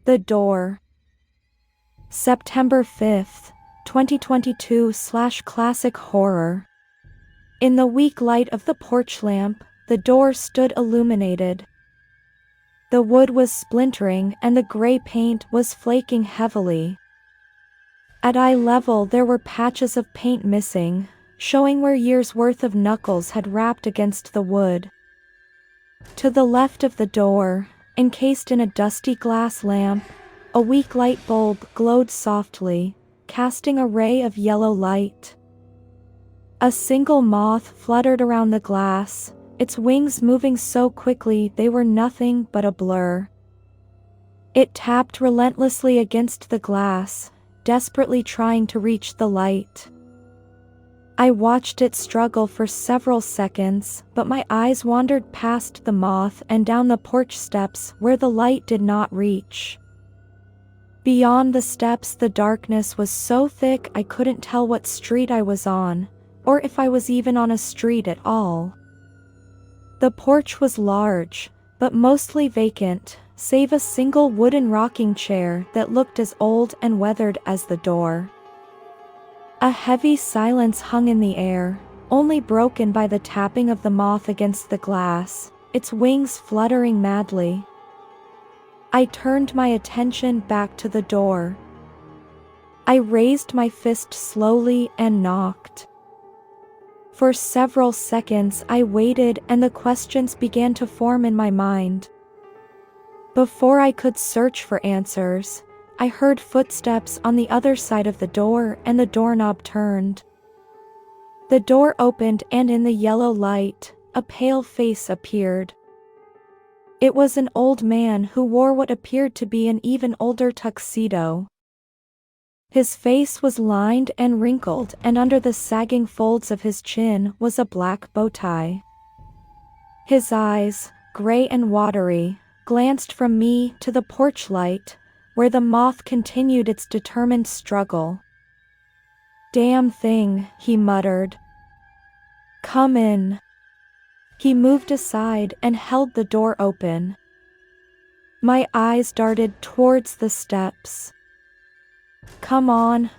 The door. September 5th, 2022/classic horror. In the weak light of the porch lamp, the door stood illuminated. The wood was splintering and the gray paint was flaking heavily. At eye level there were patches of paint missing, showing where years' worth of knuckles had rapped against the wood. To the left of the door, encased in a dusty glass lamp, a weak light bulb glowed softly, casting a ray of yellow light. A single moth fluttered around the glass, its wings moving so quickly they were nothing but a blur. It tapped relentlessly against the glass, desperately trying to reach the light. I watched it struggle for several seconds, but my eyes wandered past the moth and down the porch steps where the light did not reach. Beyond the steps, the darkness was so thick I couldn't tell what street I was on, or if I was even on a street at all. The porch was large, but mostly vacant, save a single wooden rocking chair that looked as old and weathered as the door. A heavy silence hung in the air, only broken by the tapping of the moth against the glass, its wings fluttering madly. I turned my attention back to the door. I raised my fist slowly and knocked. For several seconds I waited and the questions began to form in my mind. Before I could search for answers, I heard footsteps on the other side of the door and the doorknob turned. The door opened and in the yellow light, a pale face appeared. It was an old man who wore what appeared to be an even older tuxedo. His face was lined and wrinkled, and under the sagging folds of his chin was a black bow tie. His eyes, gray and watery, glanced from me to the porch light, where the moth continued its determined struggle. "Damn thing," he muttered. "Come in." He moved aside and held the door open. My eyes darted towards the steps. Come on,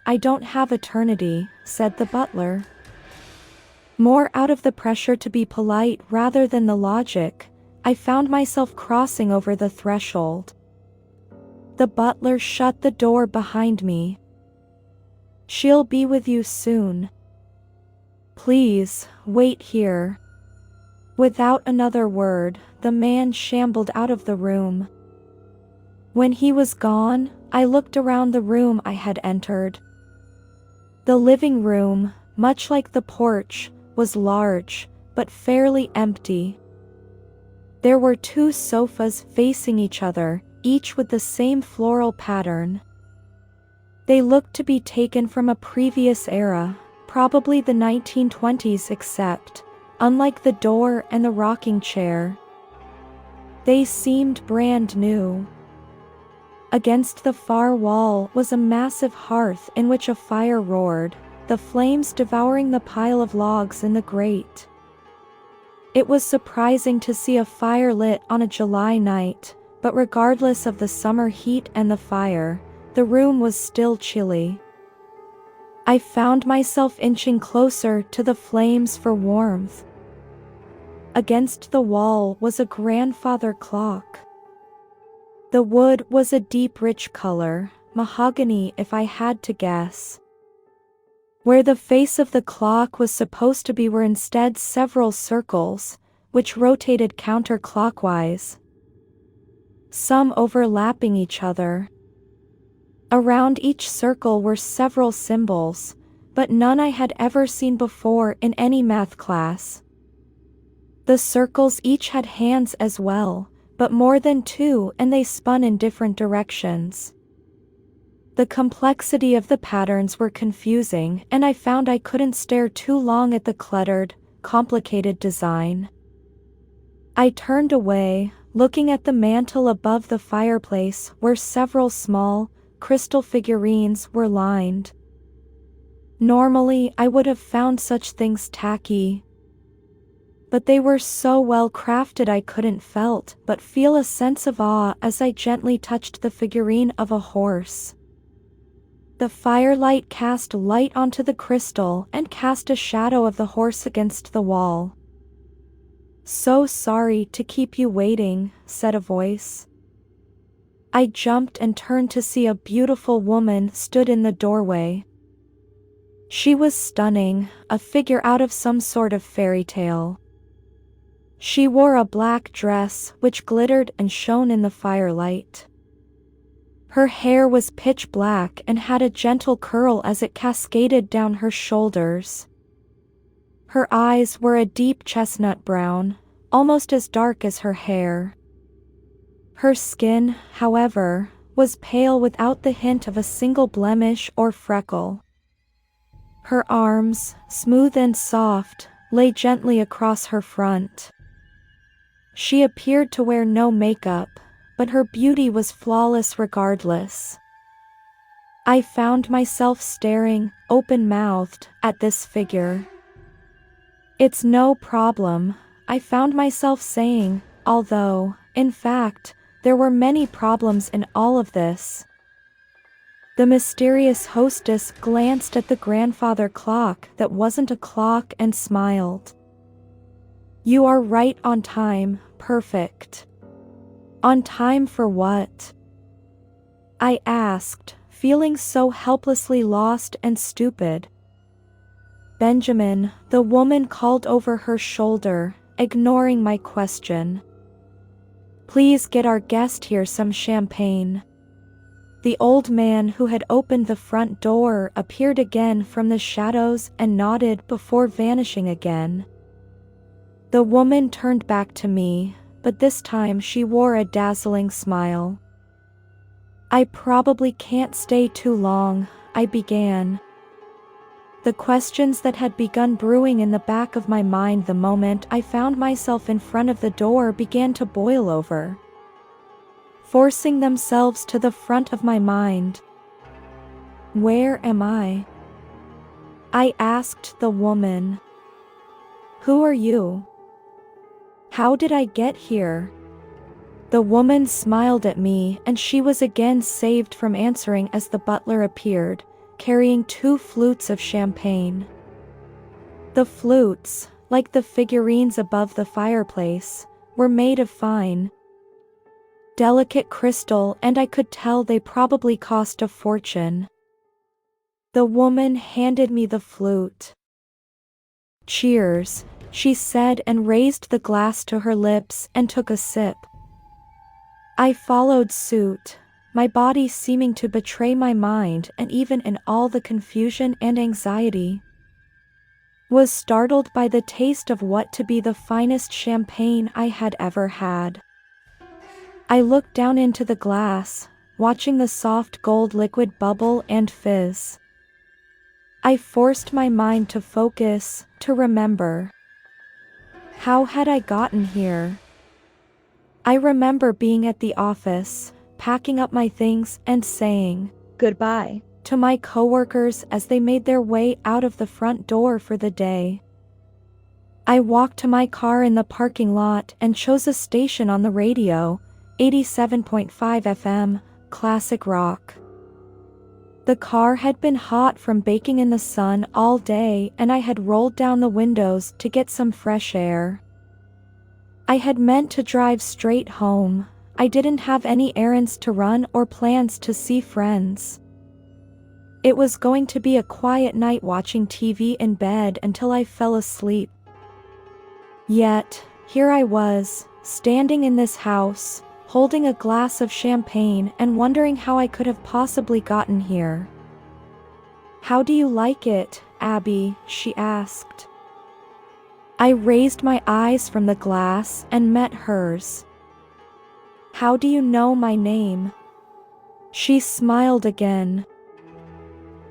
I don't have eternity," said the butler. More out of the pressure to be polite rather than the logic, I found myself crossing over the threshold. The butler shut the door behind me. "She'll be with you soon. Please, wait here." Without another word, the man shambled out of the room. When he was gone, I looked around the room I had entered. The living room, much like the porch, was large, but fairly empty. There were two sofas facing each other, each with the same floral pattern. They looked to be taken from a previous era, probably the 1920s, except, unlike the door and the rocking chair, they seemed brand new. Against the far wall was a massive hearth in which a fire roared, the flames devouring the pile of logs in the grate. It was surprising to see a fire lit on a July night, but regardless of the summer heat and the fire, the room was still chilly. I found myself inching closer to the flames for warmth. Against the wall was a grandfather clock. The wood was a deep rich color, mahogany if I had to guess. Where the face of the clock was supposed to be were instead several circles, which rotated counterclockwise, some overlapping each other. Around each circle were several symbols, but none I had ever seen before in any math class. The circles each had hands as well, but more than two, and they spun in different directions. The complexity of the patterns were confusing, and I found I couldn't stare too long at the cluttered, complicated design. I turned away, looking at the mantel above the fireplace where several small, crystal figurines were lined. Normally I would have found such things tacky, but they were so well crafted I couldn't felt but feel a sense of awe as I gently touched the figurine of a horse. The firelight cast light onto the crystal and cast a shadow of the horse against the wall. "So sorry to keep you waiting," said a voice. I jumped and turned to see a beautiful woman stood in the doorway. She was stunning, a figure out of some sort of fairy tale. She wore a black dress which glittered and shone in the firelight. Her hair was pitch black and had a gentle curl as it cascaded down her shoulders. Her eyes were a deep chestnut brown, almost as dark as her hair. Her skin, however, was pale without the hint of a single blemish or freckle. Her arms, smooth and soft, lay gently across her front. She appeared to wear no makeup, but her beauty was flawless regardless. I found myself staring, open-mouthed, at this figure. "It's no problem," I found myself saying, although, in fact, there were many problems in all of this. The mysterious hostess glanced at the grandfather clock that wasn't a clock and smiled. "You are right on time, perfect." "On time for what?" I asked, feeling so helplessly lost and stupid. "Benjamin," the woman called over her shoulder, ignoring my question. "Please get our guest here some champagne." The old man who had opened the front door appeared again from the shadows and nodded before vanishing again. The woman turned back to me, but this time she wore a dazzling smile. "I probably can't stay too long," I began. The questions that had begun brewing in the back of my mind the moment I found myself in front of the door began to boil over, forcing themselves to the front of my mind. "Where am I?" I asked the woman. "Who are you? How did I get here?" The woman smiled at me and she was again saved from answering as the butler appeared, carrying 2 flutes of champagne. The flutes, like the figurines above the fireplace, were made of fine, delicate crystal, and I could tell they probably cost a fortune. The woman handed me the flute. "Cheers," she said and raised the glass to her lips and took a sip. I followed suit, my body seeming to betray my mind, and even in all the confusion and anxiety, was startled by the taste of what to be the finest champagne I had ever had. I looked down into the glass, watching the soft gold liquid bubble and fizz. I forced my mind to focus, to remember. How had I gotten here? I remember being at the office, packing up my things and saying goodbye to my coworkers as they made their way out of the front door for the day. I walked to my car in the parking lot and chose a station on the radio, 87.5 FM, classic rock. The car had been hot from baking in the sun all day and I had rolled down the windows to get some fresh air. I had meant to drive straight home. I didn't have any errands to run or plans to see friends. It was going to be a quiet night watching TV in bed until I fell asleep. Yet, here I was, standing in this house, holding a glass of champagne and wondering how I could have possibly gotten here. "How do you like it, Abby?" she asked. I raised my eyes from the glass and met hers. "How do you know my name?" She smiled again.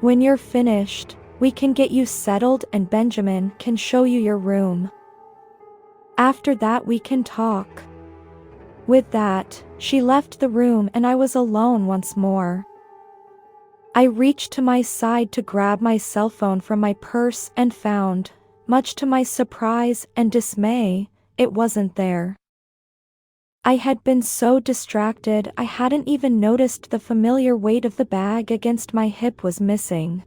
"When you're finished, we can get you settled and Benjamin can show you your room. After that we can talk." With that, she left the room and I was alone once more. I reached to my side to grab my cell phone from my purse and found much to my surprise and dismay, it wasn't there. I had been so distracted I hadn't even noticed the familiar weight of the bag against my hip was missing.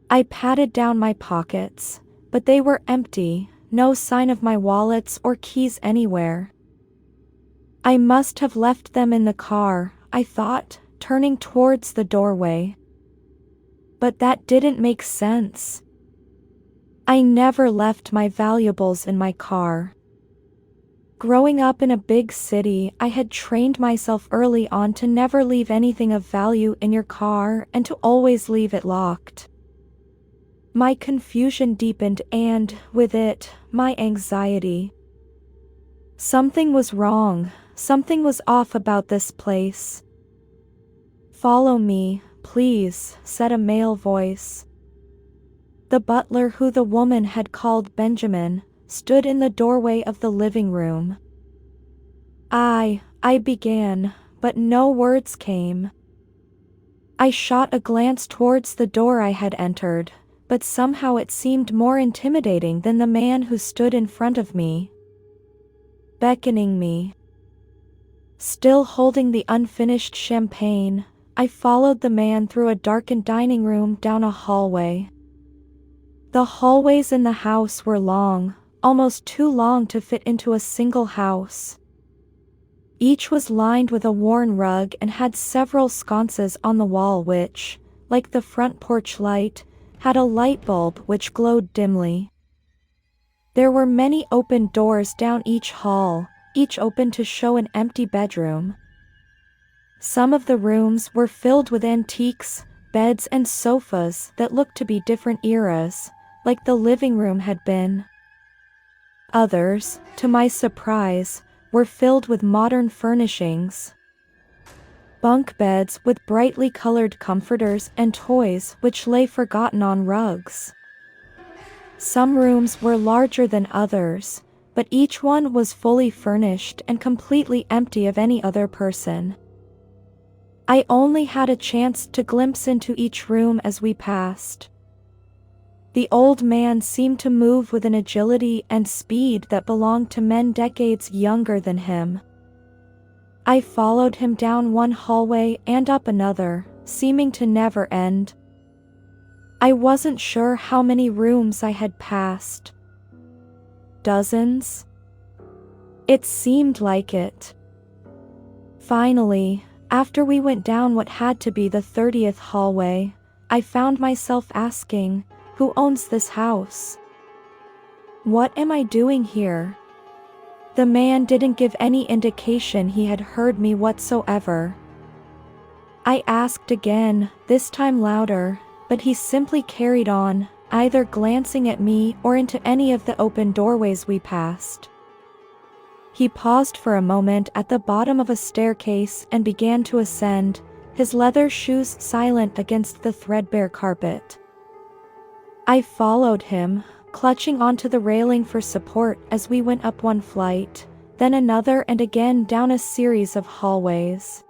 I patted down my pockets, but they were empty, no sign of my wallets or keys anywhere. I must have left them in the car, I thought, turning towards the doorway. But that didn't make sense. I never left my valuables in my car. Growing up in a big city, I had trained myself early on to never leave anything of value in your car and to always leave it locked. My confusion deepened and, with it, my anxiety. Something was wrong, something was off about this place. "Follow me, please," said a male voice. The butler, who the woman had called Benjamin, stood in the doorway of the living room. I began, but no words came. I shot a glance towards the door I had entered, but somehow it seemed more intimidating than the man who stood in front of me, beckoning me. Still holding the unfinished champagne, I followed the man through a darkened dining room down a hallway. The hallways in the house were long, almost too long to fit into a single house. Each was lined with a worn rug and had several sconces on the wall which, like the front porch light, had a light bulb which glowed dimly. There were many open doors down each hall, each open to show an empty bedroom. Some of the rooms were filled with antiques, beds and sofas that looked to be different eras, like the living room had been. Others, to my surprise, were filled with modern furnishings. Bunk beds with brightly colored comforters and toys which lay forgotten on rugs. Some rooms were larger than others, but each one was fully furnished and completely empty of any other person. I only had a chance to glimpse into each room as we passed. The old man seemed to move with an agility and speed that belonged to men decades younger than him. I followed him down one hallway and up another, seeming to never end. I wasn't sure how many rooms I had passed. Dozens? It seemed like it. Finally, after we went down what had to be the 30th hallway, I found myself asking, "Who owns this house? What am I doing here?" The man didn't give any indication he had heard me whatsoever. I asked again, this time louder, but he simply carried on, either glancing at me or into any of the open doorways we passed. He paused for a moment at the bottom of a staircase and began to ascend, his leather shoes silent against the threadbare carpet. I followed him, clutching onto the railing for support as we went up one flight, then another and again down a series of hallways.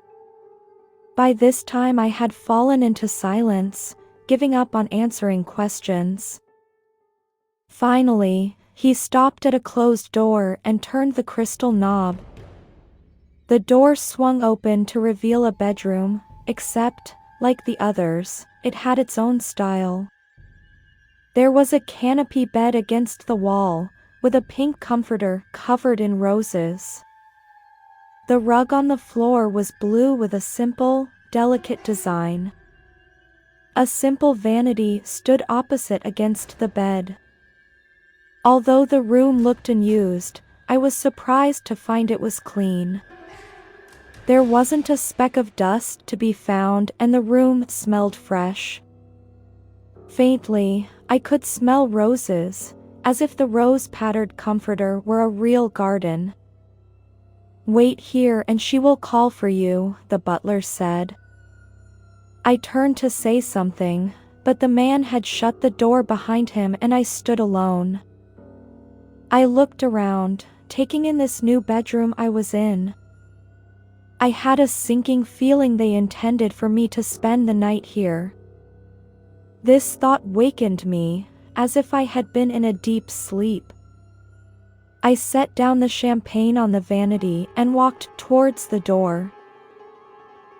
By this time I had fallen into silence, giving up on answering questions. Finally, he stopped at a closed door and turned the crystal knob. The door swung open to reveal a bedroom, except, like the others, it had its own style. There was a canopy bed against the wall, with a pink comforter covered in roses. The rug on the floor was blue with a simple, delicate design. A simple vanity stood opposite against the bed. Although the room looked unused, I was surprised to find it was clean. There wasn't a speck of dust to be found and the room smelled fresh. Faintly, I could smell roses, as if the rose-patterned comforter were a real garden. "Wait here and she will call for you," the butler said. I turned to say something, but the man had shut the door behind him and I stood alone. I looked around, taking in this new bedroom I was in. I had a sinking feeling they intended for me to spend the night here. This thought wakened me, as if I had been in a deep sleep. I set down the champagne on the vanity and walked towards the door.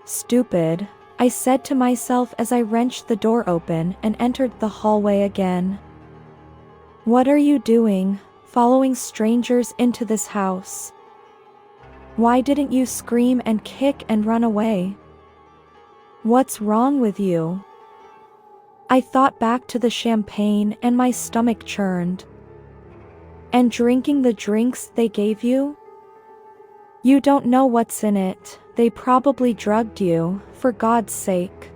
Stupid, I said to myself as I wrenched the door open and entered the hallway again. What are you doing, following strangers into this house? Why didn't you scream and kick and run away? What's wrong with you? I thought back to the champagne and my stomach churned. And drinking the drinks they gave you? You don't know what's in it, they probably drugged you, for God's sake.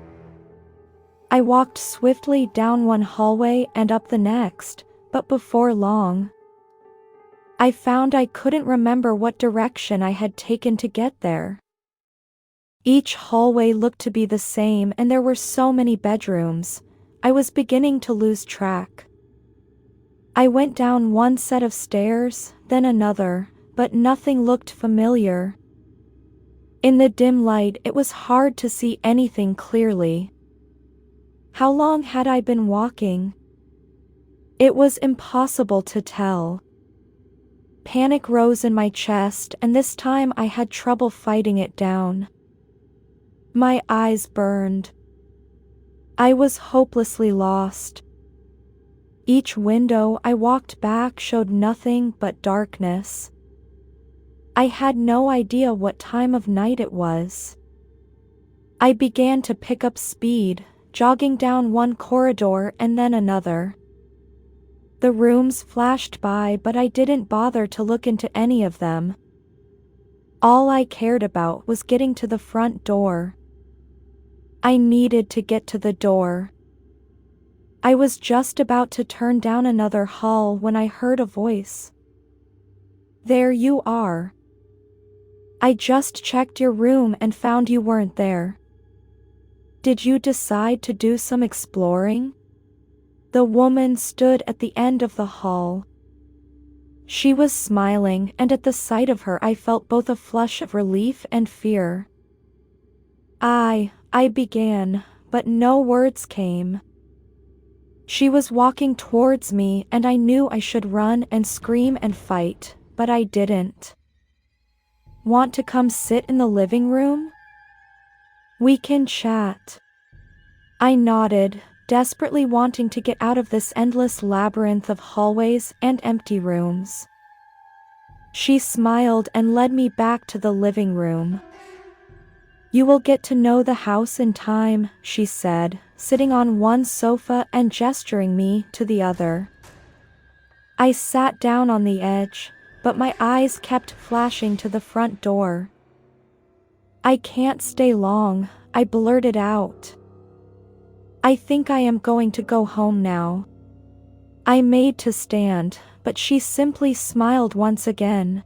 I walked swiftly down one hallway and up the next, but before long, I found I couldn't remember what direction I had taken to get there. Each hallway looked to be the same and there were so many bedrooms, I was beginning to lose track. I went down one set of stairs, then another, but nothing looked familiar. In the dim light, it was hard to see anything clearly. How long had I been walking? It was impossible to tell. Panic rose in my chest, and this time I had trouble fighting it down. My eyes burned. I was hopelessly lost. Each window I walked back showed nothing but darkness. I had no idea what time of night it was. I began to pick up speed, jogging down one corridor and then another. The rooms flashed by, but I didn't bother to look into any of them. All I cared about was getting to the front door. I needed to get to the door. I was just about to turn down another hall when I heard a voice. There you are. I just checked your room and found you weren't there. Did you decide to do some exploring? The woman stood at the end of the hall. She was smiling, and at the sight of her I felt both a flush of relief and fear. I began, but no words came. She was walking towards me and I knew I should run and scream and fight, but I didn't. Want to come sit in the living room? We can chat. I nodded, desperately wanting to get out of this endless labyrinth of hallways and empty rooms. She smiled and led me back to the living room. You will get to know the house in time, she said, sitting on one sofa and gesturing me to the other. I sat down on the edge, but my eyes kept flashing to the front door. I can't stay long, I blurted out. I think I am going to go home now. I made to stand, but she simply smiled once again.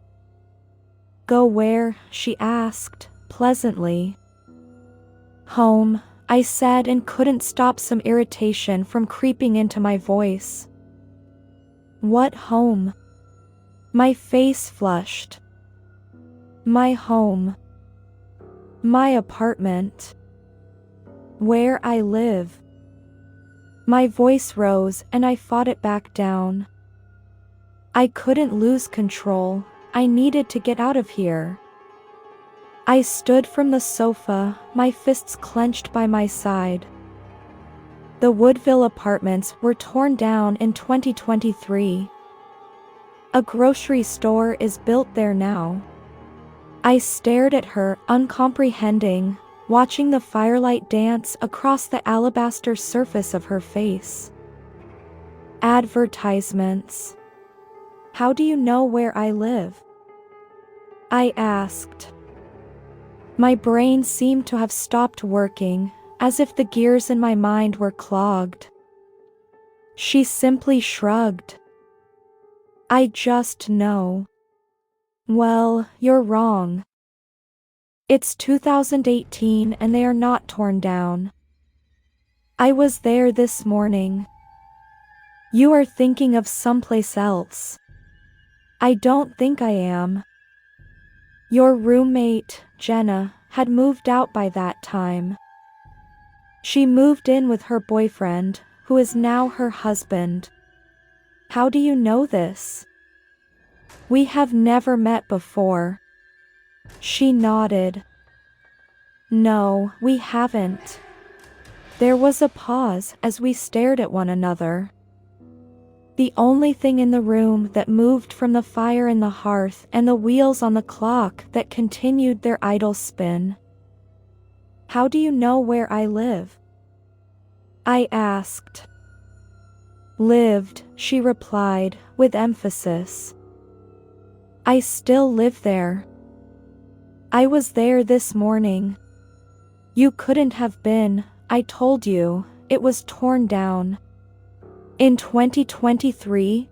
Go where? She asked, pleasantly. Home, I said, and couldn't stop some irritation from creeping into my voice. What home? My face flushed. My home. My apartment. Where I live. My voice rose and I fought it back down. I couldn't lose control, I needed to get out of here. I stood from the sofa, my fists clenched by my side. The Woodville apartments were torn down in 2023. A grocery store is built there now. I stared at her, uncomprehending, watching the firelight dance across the alabaster surface of her face. Advertisements. How do you know where I live? I asked. My brain seemed to have stopped working, as if the gears in my mind were clogged. She simply shrugged. I just know. Well, you're wrong. It's 2018 and they are not torn down. I was there this morning. You are thinking of someplace else. I don't think I am. Your roommate, Jenna, had moved out by that time. She moved in with her boyfriend, who is now her husband. How do you know this? We have never met before. She nodded. No, we haven't. There was a pause as we stared at one another. The only thing in the room that moved from the fire in the hearth and the wheels on the clock that continued their idle spin. How do you know where I live? I asked. Lived, she replied, with emphasis. I still live there. I was there this morning. You couldn't have been, I told you, it was torn down. In 2023?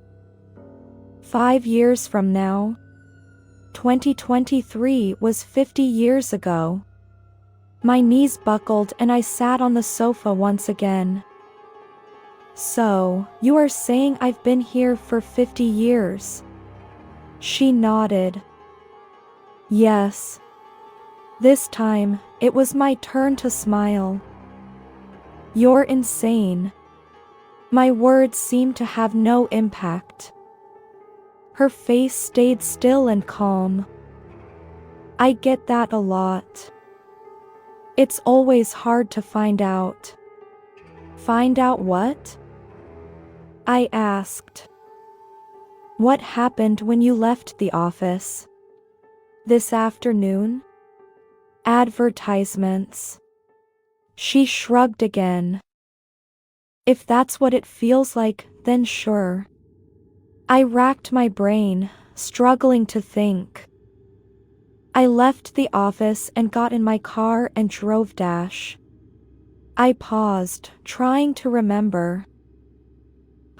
5 years from now? 2023 was 50 years ago. My knees buckled and I sat on the sofa once again. So, you are saying I've been here for 50 years? She nodded. Yes. This time, it was my turn to smile. You're insane. My words seemed to have no impact. Her face stayed still and calm. I get that a lot. It's always hard to find out. Find out what? I asked. What happened when you left the office? This afternoon? Advertisements. She shrugged again. If that's what it feels like, then sure. I racked my brain, struggling to think. I left the office and got in my car and drove dash. I paused, trying to remember.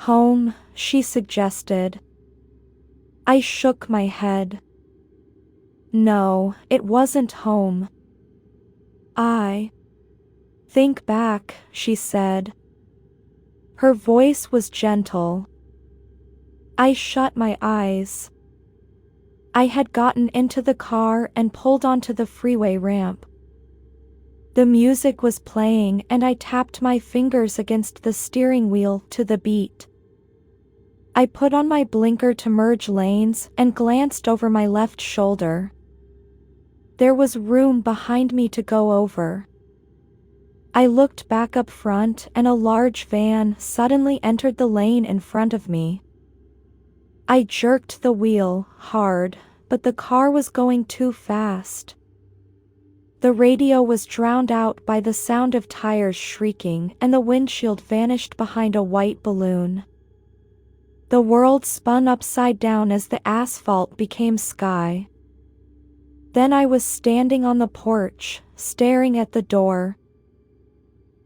Home, she suggested. I shook my head. No, it wasn't home. Think back, she said. Her voice was gentle. I shut my eyes. I had gotten into the car and pulled onto the freeway ramp. The music was playing and I tapped my fingers against the steering wheel to the beat. I put on my blinker to merge lanes and glanced over my left shoulder. There was room behind me to go over. I looked back up front and a large van suddenly entered the lane in front of me. I jerked the wheel hard, but the car was going too fast. The radio was drowned out by the sound of tires shrieking and the windshield vanished behind a white balloon. The world spun upside down as the asphalt became sky. Then I was standing on the porch, staring at the door.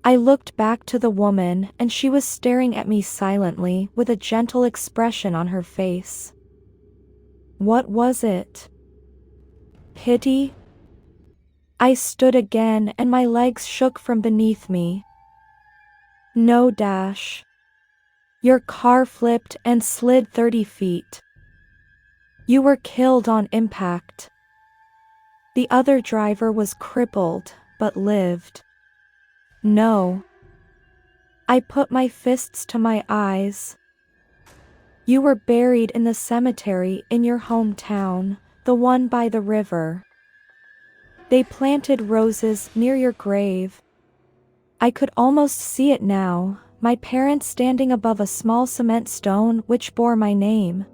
I looked back to the woman and she was staring at me silently with a gentle expression on her face. What was it? Pity? I stood again and my legs shook from beneath me. No, Dash. Your car flipped and slid 30 feet. You were killed on impact. The other driver was crippled, but lived. No. I put my fists to my eyes. You were buried in the cemetery in your hometown, the one by the river. They planted roses near your grave. I could almost see it now, my parents standing above a small cement stone which bore my name.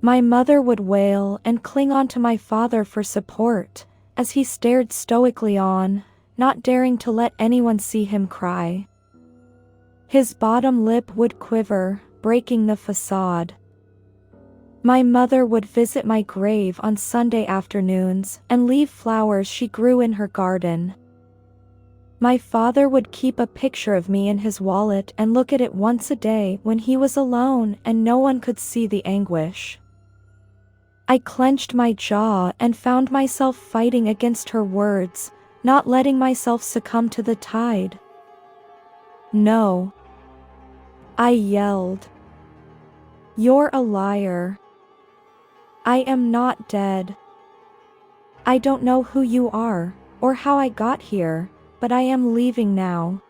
My mother would wail and cling on to my father for support, as he stared stoically on, not daring to let anyone see him cry. His bottom lip would quiver, breaking the facade. My mother would visit my grave on Sunday afternoons and leave flowers she grew in her garden. My father would keep a picture of me in his wallet and look at it once a day when he was alone and no one could see the anguish. I clenched my jaw and found myself fighting against her words, not letting myself succumb to the tide. No. I yelled. You're a liar. I am not dead. I don't know who you are, or how I got here, but I am leaving now.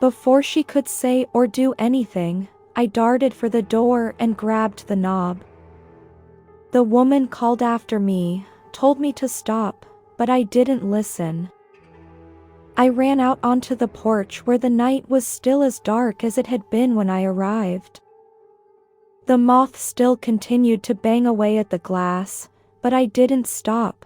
Before she could say or do anything, I darted for the door and grabbed the knob. The woman called after me, told me to stop, but I didn't listen. I ran out onto the porch where the night was still as dark as it had been when I arrived. The moth still continued to bang away at the glass, but I didn't stop.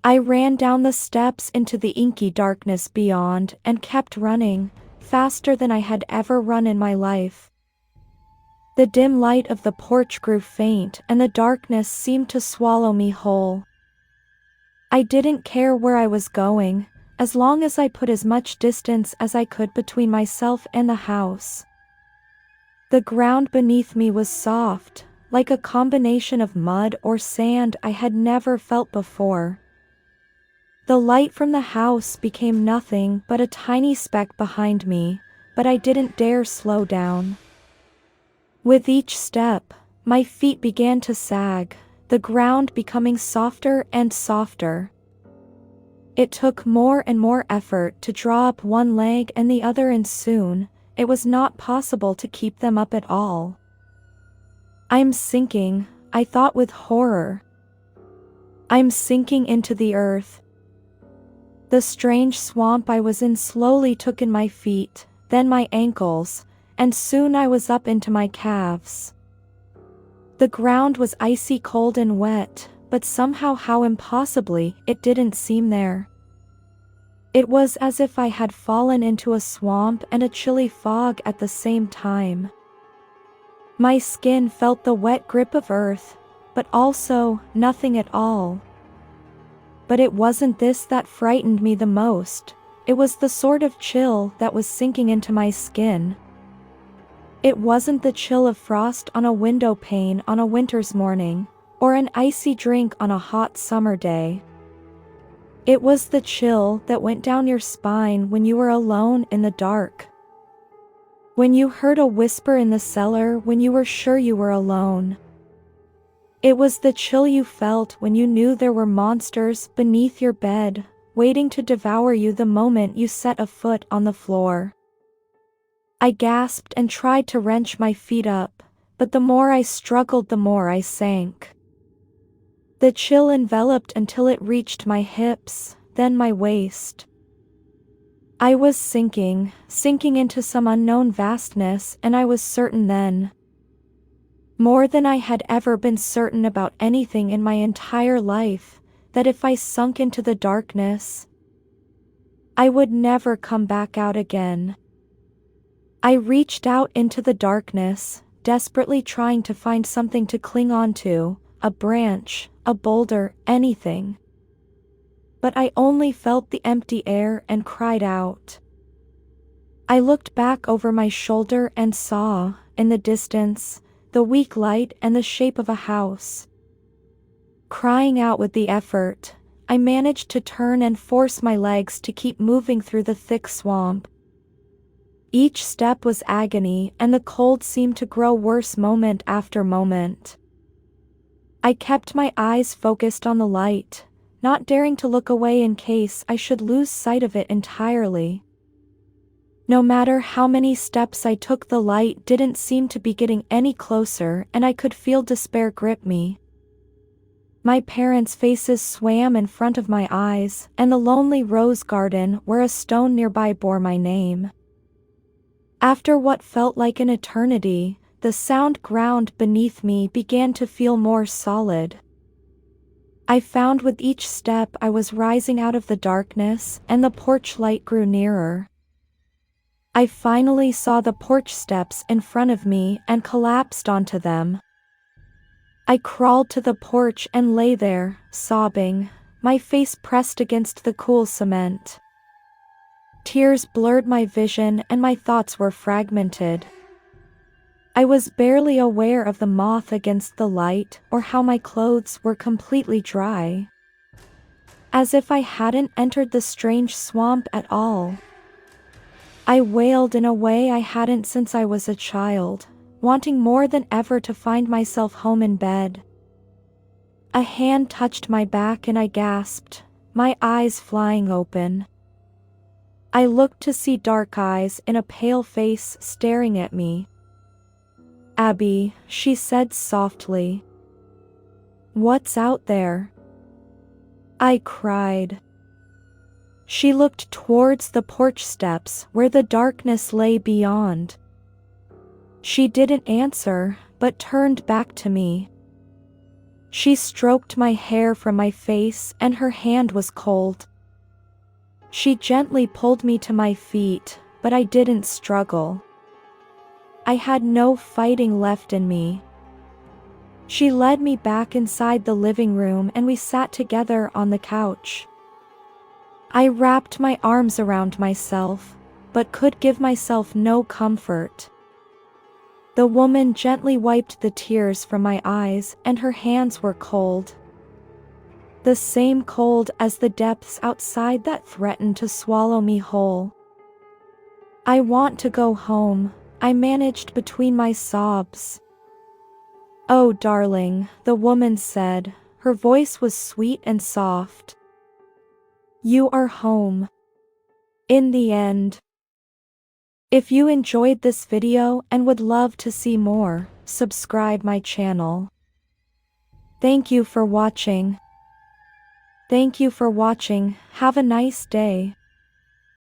I ran down the steps into the inky darkness beyond and kept running, faster than I had ever run in my life. The dim light of the porch grew faint and the darkness seemed to swallow me whole. I didn't care where I was going, as long as I put as much distance as I could between myself and the house. The ground beneath me was soft, like a combination of mud or sand I had never felt before. The light from the house became nothing but a tiny speck behind me, but I didn't dare slow down. With each step, my feet began to sag, the ground becoming softer and softer. It took more and more effort to draw up one leg and the other, and soon, it was not possible to keep them up at all. I'm sinking, I thought with horror. I'm sinking into the earth. The strange swamp I was in slowly took in my feet, then my ankles, and soon I was up into my calves. The ground was icy cold and wet, but somehow, how impossibly, it didn't seem there. It was as if I had fallen into a swamp and a chilly fog at the same time. My skin felt the wet grip of earth, but also nothing at all. But it wasn't this that frightened me the most, it was the sort of chill that was sinking into my skin. It wasn't the chill of frost on a window pane on a winter's morning, or an icy drink on a hot summer day. It was the chill that went down your spine when you were alone in the dark. When you heard a whisper in the cellar when you were sure you were alone. It was the chill you felt when you knew there were monsters beneath your bed, waiting to devour you the moment you set a foot on the floor. I gasped and tried to wrench my feet up, but the more I struggled, the more I sank. The chill enveloped until it reached my hips, then my waist. I was sinking into some unknown vastness, and I was certain then, more than I had ever been certain about anything in my entire life, that if I sunk into the darkness, I would never come back out again. I reached out into the darkness, desperately trying to find something to cling onto, a branch, a boulder, anything. But I only felt the empty air and cried out. I looked back over my shoulder and saw, in the distance, the weak light and the shape of a house. Crying out with the effort, I managed to turn and force my legs to keep moving through the thick swamp. Each step was agony, and the cold seemed to grow worse moment after moment. I kept my eyes focused on the light, not daring to look away in case I should lose sight of it entirely. No matter how many steps I took, the light didn't seem to be getting any closer, and I could feel despair grip me. My parents' faces swam in front of my eyes, and the lonely rose garden where a stone nearby bore my name. After what felt like an eternity, the sound ground beneath me began to feel more solid. I found with each step I was rising out of the darkness, and the porch light grew nearer. I finally saw the porch steps in front of me and collapsed onto them. I crawled to the porch and lay there, sobbing, my face pressed against the cool cement. Tears blurred my vision and my thoughts were fragmented. I was barely aware of the moth against the light or how my clothes were completely dry. As if I hadn't entered the strange swamp at all. I wailed in a way I hadn't since I was a child, wanting more than ever to find myself home in bed. A hand touched my back and I gasped, my eyes flying open. I looked to see dark eyes in a pale face staring at me. Abby, she said softly. What's out there? I cried. She looked towards the porch steps where the darkness lay beyond. She didn't answer, but turned back to me. She stroked my hair from my face and her hand was cold. She gently pulled me to my feet, but I didn't struggle. I had no fighting left in me. She led me back inside the living room and we sat together on the couch. I wrapped my arms around myself, but could give myself no comfort. The woman gently wiped the tears from my eyes and her hands were cold. The same cold as the depths outside that threatened to swallow me whole. I want to go home, I managed between my sobs. Oh, darling, the woman said, her voice was sweet and soft. You are home. In the end. If you enjoyed this video and would love to see more, subscribe my channel. Thank you for watching. Have a nice day.